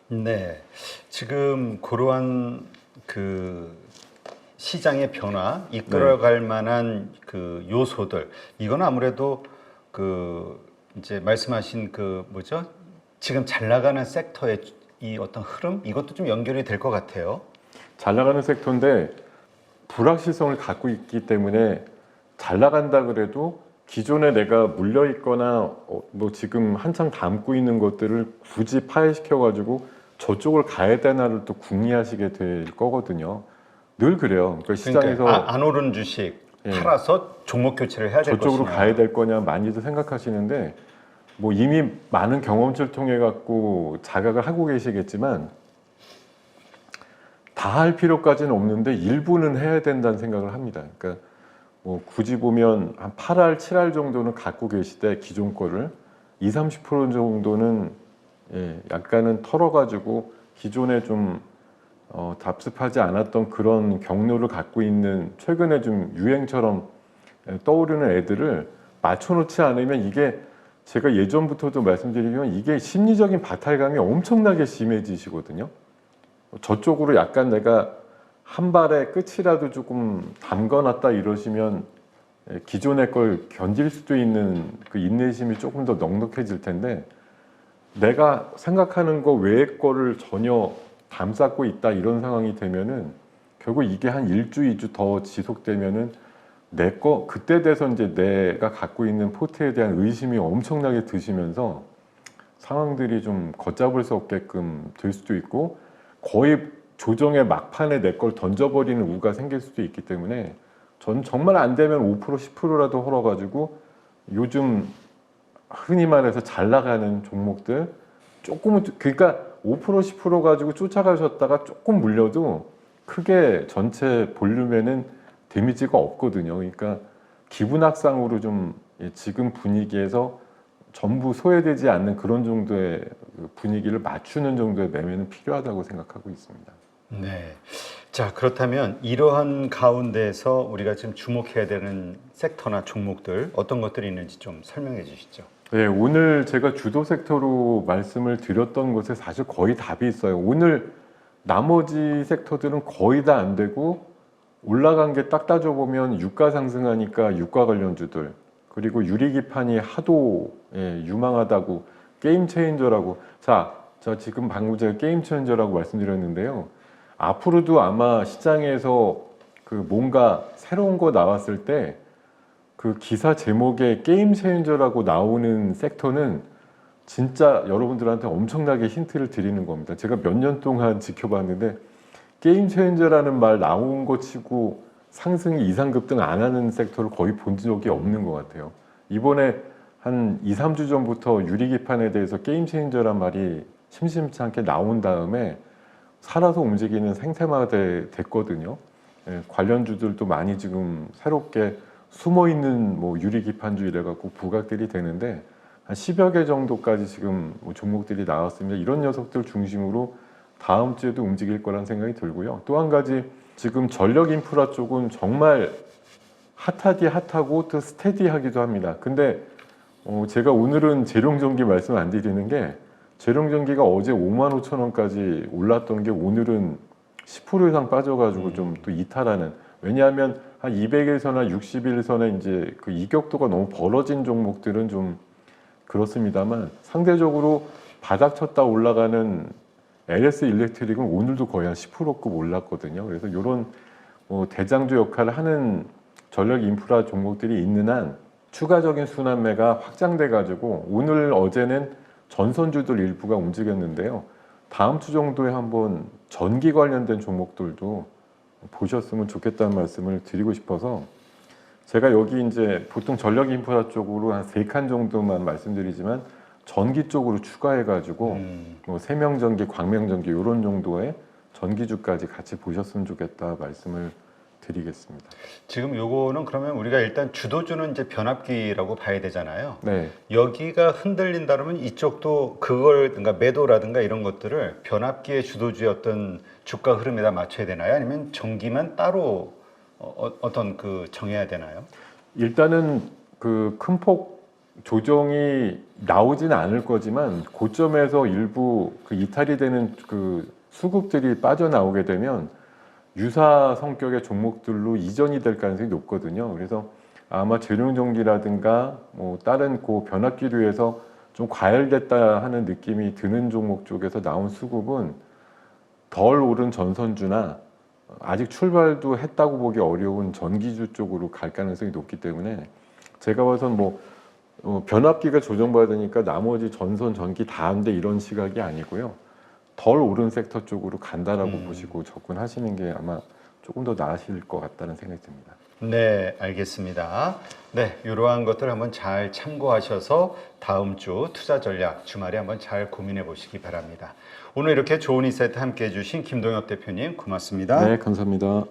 네, 지금 그러한 그 시장의 변화 이끌어갈 만한 그 요소들 이건 아무래도 그 이제 말씀하신 그 뭐죠? 지금 잘 나가는 섹터의 이 어떤 흐름 이것도 좀 연결이 될 것 같아요. 잘 나가는 섹터인데 불확실성을 갖고 있기 때문에 잘 나간다 그래도 기존에 내가 물려 있거나 뭐 지금 한창 담고 있는 것들을 굳이 파해시켜 가지고 저쪽을 가야 되나를 또 궁리하시게 될 거거든요. 늘 그래요. 그러니까 시장에서 그러니까 안 오른 주식 팔아서 종목 교체를 해야 될 것이냐. 저쪽으로 가야 될 거냐 많이들 생각하시는데 뭐 이미 많은 경험치를 통해 갖고 자각을 하고 계시겠지만 다 할 필요까지는 없는데 일부는 해야 된다는 생각을 합니다. 그러니까 뭐 굳이 보면 한 8할, 7할 정도는 갖고 계시되 기존 거를 20, 30% 정도는 약간은 털어가지고 기존에 좀 답습하지 않았던 그런 경로를 갖고 있는 최근에 좀 유행처럼 떠오르는 애들을 맞춰놓지 않으면 이게 제가 예전부터도 말씀드리면 이게 심리적인 바탈감이 엄청나게 심해지시거든요. 저쪽으로 약간 내가 한 발의 끝이라도 조금 담가놨다 이러시면 기존의 걸 견딜 수도 있는 그 인내심이 조금 더 넉넉해질 텐데 내가 생각하는 거 외의 거를 전혀 감싸고 있다 이런 상황이 되면은 결국 이게 한 1주, 2주 더 지속되면은 내 거 그때 돼서 이제 내가 갖고 있는 포트에 대한 의심이 엄청나게 드시면서 상황들이 좀 걷잡을 수 없게끔 될 수도 있고 거의 조정의 막판에 내 걸 던져버리는 우가 생길 수도 있기 때문에 전 정말 안 되면 5% 10%라도 헐어가지고 요즘 흔히 말해서 잘 나가는 종목들 조금은 그러니까 5% 10% 가지고 쫓아가셨다가 조금 물려도 크게 전체 볼륨에는 데미지가 없거든요. 그러니까 기분악상으로 좀 지금 분위기에서 전부 소외되지 않는 그런 정도의 분위기를 맞추는 정도의 매매는 필요하다고 생각하고 있습니다. 네. 자, 그렇다면 이러한 가운데서 우리가 지금 주목해야 되는 섹터나 종목들 어떤 것들이 있는지 좀 설명해 주시죠. 네, 오늘 제가 주도 섹터로 말씀을 드렸던 것에 사실 거의 답이 있어요. 오늘 나머지 섹터들은 거의 다 안 되고 올라간 게 딱 따져보면 유가 상승하니까 유가 관련주들 그리고 유리기판이 하도 유망하다고 게임 체인저라고 자 지금 방금 제가 게임 체인저라고 말씀드렸는데요. 앞으로도 아마 시장에서 그 뭔가 새로운 거 나왔을 때 그 기사 제목에 게임 체인저라고 나오는 섹터는 진짜 여러분들한테 엄청나게 힌트를 드리는 겁니다. 제가 몇 년 동안 지켜봤는데 게임 체인저라는 말 나온 거 치고 상승이 이상급등 안 하는 섹터를 거의 본 적이 없는 것 같아요. 이번에 한 2, 3주 전부터 유리기판에 대해서 게임 체인저란 말이 심심치 않게 나온 다음에 살아서 움직이는 생태마가 됐거든요. 관련주들도 많이 지금 새롭게 숨어있는 뭐 유리기판주 이래갖고 부각들이 되는데 한 10여 개 정도까지 지금 뭐 종목들이 나왔습니다. 이런 녀석들 중심으로 다음 주에도 움직일 거란 생각이 들고요. 또 한 가지 지금 전력 인프라 쪽은 정말 핫하디 핫하고 또 스테디하기도 합니다. 근데 제가 오늘은 재룡전기 말씀 안 드리는 게 재룡전기가 어제 55,000원까지 올랐던 게 오늘은 10% 이상 빠져가지고 좀 또 이탈하는 왜냐하면 한 200일선이나 60일선에 이제 그 이격도가 너무 벌어진 종목들은 좀 그렇습니다만 상대적으로 바닥 쳤다 올라가는 LS 일렉트릭은 오늘도 거의 한 10%급 올랐거든요. 그래서 이런 대장주 역할을 하는 전력 인프라 종목들이 있는 한 추가적인 순환매가 확장돼 가지고 오늘 어제는 전선주들 일부가 움직였는데요. 다음 주 정도에 한번 전기 관련된 종목들도 보셨으면 좋겠다는 말씀을 드리고 싶어서 제가 여기 이제 보통 전력 인프라 쪽으로 한 3칸 정도만 말씀드리지만 전기 쪽으로 추가해가지고 뭐 세명전기, 광명전기 이런 정도의 전기주까지 같이 보셨으면 좋겠다 말씀을 드리겠습니다. 지금 요거는 그러면 우리가 일단 주도주는 이제 변압기라고 봐야 되잖아요. 네, 여기가 흔들린다 그러면 이쪽도 그걸 그러니까 매도라든가 이런 것들을 변압기의 주도주의 어떤 주가 흐름에다 맞춰야 되나요? 아니면 전기만 따로 어떤 그 정해야 되나요? 일단은 그 큰 폭 조정이 나오지는 않을 거지만 고점에서 일부 그 이탈이 되는 그 수급들이 빠져나오게 되면 유사 성격의 종목들로 이전이 될 가능성이 높거든요. 그래서 아마 재룡전기라든가 뭐 다른 그 변압기류에서 좀 과열됐다 하는 느낌이 드는 종목 쪽에서 나온 수급은 덜 오른 전선주나 아직 출발도 했다고 보기 어려운 전기주 쪽으로 갈 가능성이 높기 때문에 제가 봐선 뭐 변압기가 조정받으니까 나머지 전선, 전기 다 한데 이런 시각이 아니고요. 덜 오른 섹터 쪽으로 간다라고 보시고 접근하시는 게 아마 조금 더 나으실 것 같다는 생각이 듭니다. 네, 알겠습니다. 네, 이러한 것들 한번 잘 참고하셔서 다음 주 투자 전략 주말에 한번 잘 고민해 보시기 바랍니다. 오늘 이렇게 좋은 인사이트 함께 해주신 김동엽 대표님 고맙습니다. 네, 감사합니다.